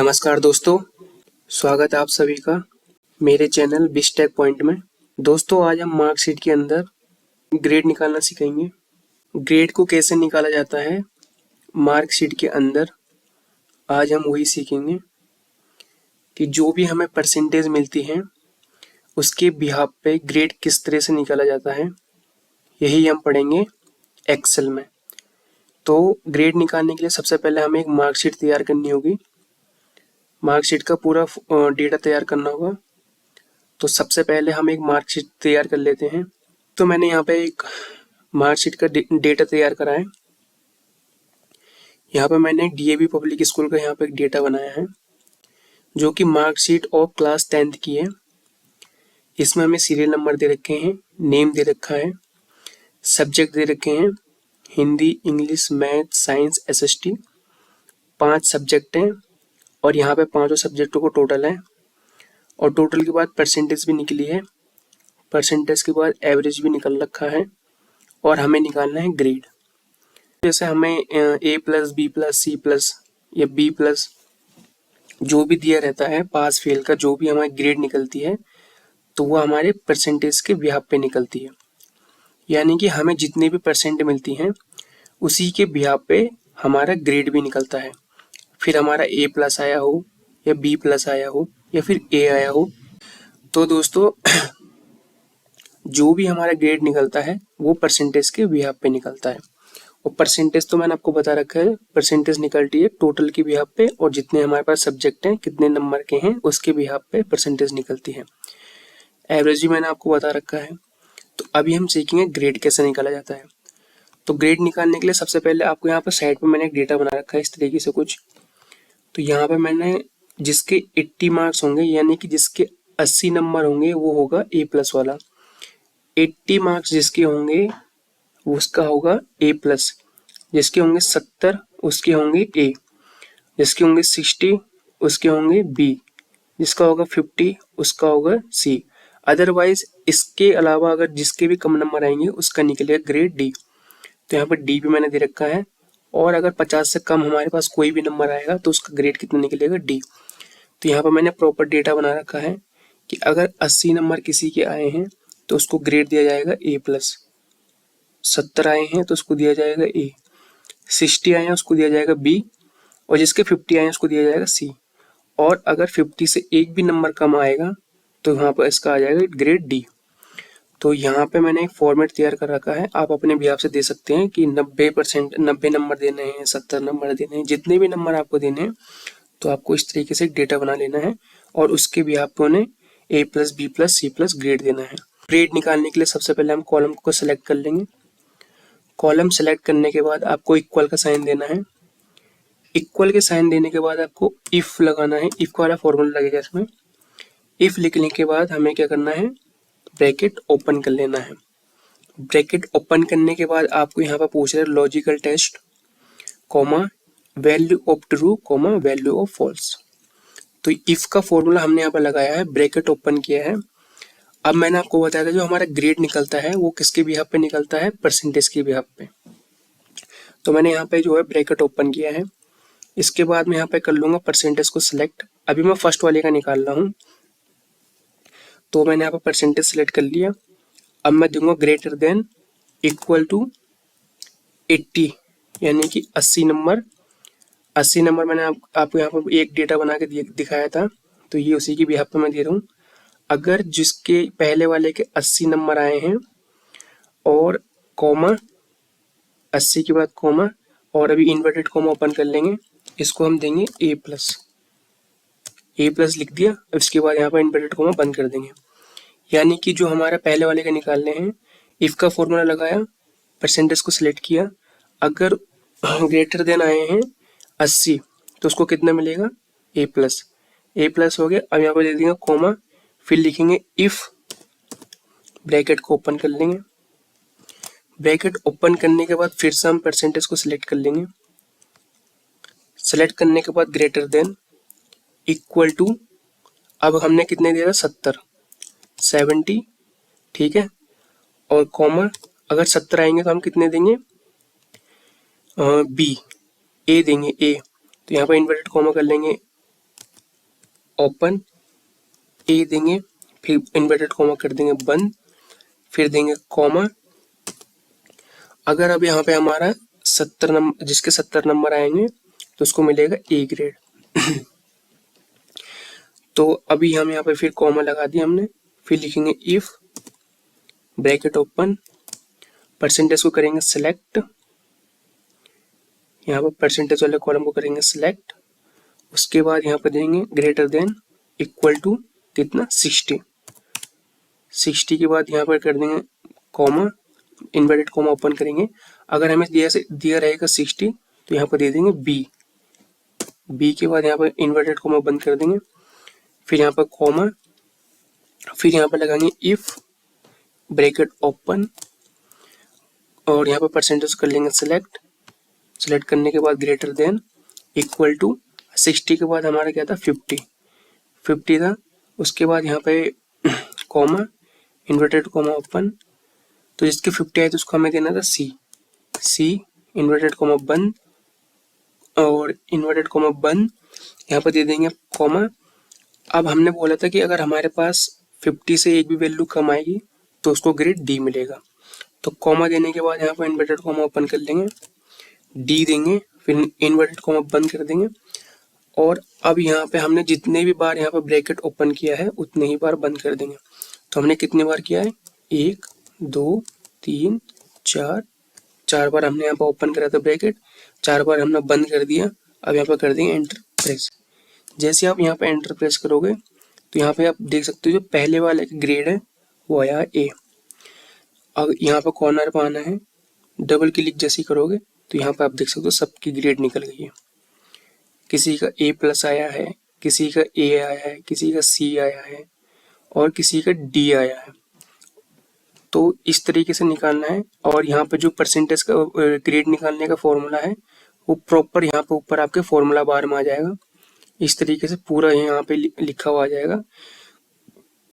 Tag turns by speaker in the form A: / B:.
A: नमस्कार दोस्तों, स्वागत है आप सभी का मेरे चैनल बिस्टेक पॉइंट में। दोस्तों आज हम मार्कशीट के अंदर ग्रेड निकालना सीखेंगे। ग्रेड को कैसे निकाला जाता है मार्कशीट के अंदर, आज हम वही सीखेंगे कि जो भी हमें परसेंटेज मिलती है उसके बिहाफ पे ग्रेड किस तरह से निकाला जाता है, यही हम पढ़ेंगे एक्सेल में। तो ग्रेड निकालने के लिए सबसे पहले हमें एक मार्कशीट तैयार करनी होगी। मार्कशीट का पूरा डेटा तैयार करना होगा। तो सबसे पहले हम एक मार्कशीट तैयार कर लेते हैं। तो मैंने यहाँ पे एक मार्कशीट का डेटा तैयार करा है। यहाँ पे मैंने डीएवी पब्लिक स्कूल का यहाँ पे एक डेटा बनाया है जो कि मार्कशीट ऑफ क्लास 10th की है। इसमें हमें सीरियल नंबर दे रखे हैं, नेम दे रखा है, सब्जेक्ट दे रखे हैं Hindi, English, math, science, SST. 5 subject हैं और यहाँ पे 5 सब्जेक्टों को टोटल है और टोटल के बाद परसेंटेज भी निकली है। परसेंटेज के बाद एवरेज भी निकल रखा है और हमें निकालना है ग्रेड। जैसे हमें A plus, B plus, C plus या बी प्लस जो भी दिया रहता है, पास फेल का जो भी हमारी ग्रेड निकलती है तो वो हमारे परसेंटेज के बिहाफ पे निकलती है। यानी कि हमें जितनी भी परसेंट मिलती हैं उसी के बिहाफ पे हमारा ग्रेड भी निकलता है। फिर हमारा ए प्लस आया हो या बी प्लस आया हो या फिर ए आया हो। तो दोस्तों जो भी हमारा ग्रेड निकलता है वो परसेंटेज के बिहाफ पे निकलता है। और परसेंटेज तो मैंने आपको बता रखा है, परसेंटेज निकलती है टोटल के बिहाफ पे और जितने हमारे पास सब्जेक्ट हैं, कितने नंबर के हैं, उसके बिहाफ पे परसेंटेज निकलती है। एवरेज भी मैंने आपको बता रखा है। तो अभी हम सीखेंगे ग्रेड कैसे निकाला जाता है। तो ग्रेड निकालने के लिए सबसे पहले आपको यहाँ पर साइड पे मैंने एक डेटा बना रखा है इस तरीके से कुछ। तो यहाँ पे मैंने जिसके 80 मार्क्स होंगे यानी कि जिसके 80 नंबर होंगे वो होगा ए प्लस वाला। 80 मार्क्स जिसके होंगे उसका होगा ए प्लस, जिसके होंगे 70 उसके होंगे ए, जिसके होंगे 60 उसके होंगे बी, जिसका होगा 50 उसका होगा सी। अदरवाइज इसके अलावा अगर जिसके भी कम नंबर आएंगे उसका निकलेगा ग्रेड डी। तो यहाँ पर डी भी मैंने दे रखा है और अगर 50 से कम हमारे पास कोई भी नंबर आएगा तो उसका ग्रेड कितना निकलेगा डी। तो यहाँ पर मैंने प्रॉपर डेटा बना रखा है कि अगर 80 नंबर किसी के आए हैं तो उसको ग्रेड दिया जाएगा ए प्लस, 70 आए हैं तो उसको दिया जाएगा ए, 60 आए हैं उसको दिया जाएगा बी और जिसके 50 आए हैं उसको दिया जाएगा सी। और अगर 50 से एक भी नंबर कम आएगा तो यहाँ पर इसका आ जाएगा ग्रेड डी। तो यहाँ पे मैंने एक फॉर्मेट तैयार कर रखा है, आप अपने बिहाफ से दे सकते हैं कि 90 नंबर देने हैं, 70 नंबर देने हैं, जितने भी नंबर आपको देने हैं तो आपको इस तरीके से एक डेटा बना लेना है और उसके बिहाफ पे उन्हें A plus, B plus, C plus grade देना है। ग्रेड निकालने के लिए सबसे पहले हम कॉलम को सिलेक्ट कर लेंगे। कॉलम सेलेक्ट करने के बाद आपको इक्वल का साइन देना है। इक्वल के साइन देने के बाद आपको इफ लगाना है, इफ वाला फॉर्मूला लगेगा इसमें। इफ लिखने के बाद हमें क्या करना है, ब्रैकेट ओपन कर लेना है। ब्रैकेट ओपन करने के बाद आपको यहाँ पर पूछ रहे हैं logical test, comma value of true, comma value of false. तो इफ का फॉर्मूला हमने यहाँ पर लगाया है, ब्रैकेट ओपन किया है। अब मैंने आपको बताया था जो हमारा ग्रेड निकलता है वो किसके बिहाफ पे निकलता है, परसेंटेज के बिहाफ पे। तो मैंने यहाँ पे जो है ब्रैकेट ओपन किया है। इसके बाद मैं यहाँ पे कर लूंगा परसेंटेज को सिलेक्ट। अभी मैं फर्स्ट वाले का निकाल रहा हूँ तो मैंने यहाँ पे परसेंटेज सिलेक्ट कर लिया। अब मैं दूंगा ग्रेटर देन इक्वल टू 80 यानी कि 80 नंबर। 80 नंबर मैंने आपको यहाँ पर एक डेटा बना के दिखाया था तो ये उसी की बिहाफ पे मैं दे रहा हूँ। अगर जिसके पहले वाले के 80 नंबर आए हैं और कॉमा 80 के बाद कॉमा और अभी इन्वर्टेड कॉमा ओपन कर लेंगे, इसको हम देंगे ए प्लस। ए प्लस लिख दिया। अब इसके बाद यहाँ पर इन्वर्टेड कॉमा बंद कर देंगे। यानी कि जो हमारा पहले वाले का निकालने हैं, इफ का फॉर्मूला लगाया, परसेंटेज को सिलेक्ट किया, अगर ग्रेटर देन आए हैं 80 तो उसको कितना मिलेगा, ए प्लस। ए प्लस हो गया। अब यहाँ पर दे देंगे कॉमा, फिर लिखेंगे इफ, ब्रैकेट को ओपन कर लेंगे। ब्रैकेट ओपन करने के बाद फिर से हम परसेंटेज को सिलेक्ट कर लेंगे। सेलेक्ट करने के बाद ग्रेटर देन इक्वल टू, अब हमने कितने दिया था, 70, 70, ठीक है। और कॉमा, अगर 70 आएंगे तो हम कितने देंगे, बी, ए देंगे, ए। तो यहाँ पर इन्वर्टेड कॉमा कर लेंगे ओपन, ए देंगे, फिर इन्वर्टेड कॉमा कर देंगे बंद, फिर देंगे कॉमा। अगर अब यहाँ पे हमारा 70 नंबर, जिसके 70 नंबर आएंगे तो उसको मिलेगा ए ग्रेड। तो अभी हम यहाँ पे फिर कॉमा लगा दिया हमने, फिर लिखेंगे इफ ब्रैकेट ओपन, परसेंटेज को करेंगे सिलेक्ट, यहाँ पर परसेंटेज वाले कॉलम को करेंगे सिलेक्ट, उसके बाद यहाँ पर देंगे ग्रेटर देन इक्वल टू कितना 60, 60 के बाद यहाँ पर कर देंगे कॉमा, इन्वर्टेड कॉमा ओपन करेंगे। अगर हमें दिया रहेगा 60 तो यहाँ पर दे देंगे बी, बी के बाद यहाँ पर इन्वर्टेड कॉमा बंद कर देंगे, फिर यहाँ पर कॉमा, फिर यहाँ पर लगाएंगे इफ ब्रैकेट ओपन और यहाँ पर परसेंटेज कर लेंगे सिलेक्ट, सिलेक्ट करने के बाद ग्रेटर देन इक्वल टू 60 के बाद हमारा क्या था 50, 50 था। उसके बाद यहाँ पे कॉमा, इन्वर्टेड कॉमा ओपन, तो जिसके 50 आए तो उसको हमें देना था सी, सी इन्वर्टेड कॉमा बंद और इन्वर्टेड कॉमा बंद, यहाँ पर दे देंगे कॉमा। अब हमने बोला था कि अगर हमारे पास 50 से एक भी वैल्यू कम आएगी तो उसको ग्रेड डी मिलेगा। तो कॉमा देने के बाद यहाँ पर इन्वर्टेड कॉमा ओपन कर लेंगे, डी देंगे, फिर इन्वर्टेड कॉमा बंद कर देंगे। और अब यहाँ पे हमने जितने भी बार यहाँ पर ब्रैकेट ओपन किया है उतने ही बार बंद कर देंगे। तो हमने कितने बार किया है 1 2 3 4, 4 बार हमने यहाँ पर ओपन करा था ब्रैकेट, 4 बार हमने बंद कर दिया। अब यहाँ पर कर देंगे एंटर प्रेस। जैसे आप यहाँ पे एंटर प्रेस करोगे तो यहाँ पे आप देख सकते हो जो पहले वाले का ग्रेड है वो आया ए। अब यहाँ पे कॉर्नर पर आना है, डबल क्लिक जैसे ही करोगे तो यहाँ पे आप देख सकते हो सबकी ग्रेड निकल गई है। किसी का ए प्लस आया है, किसी का ए आया है, किसी का सी आया है और किसी का डी आया है। तो इस तरीके से निकालना है। और यहाँ पे जो परसेंटेज का ग्रेड निकालने का फॉर्मूला है वो प्रॉपर यहाँ पे ऊपर आपके फॉर्मूला बार में आ जाएगा। इस तरीके से पूरा यहाँ पे लिखा हुआ आ जाएगा।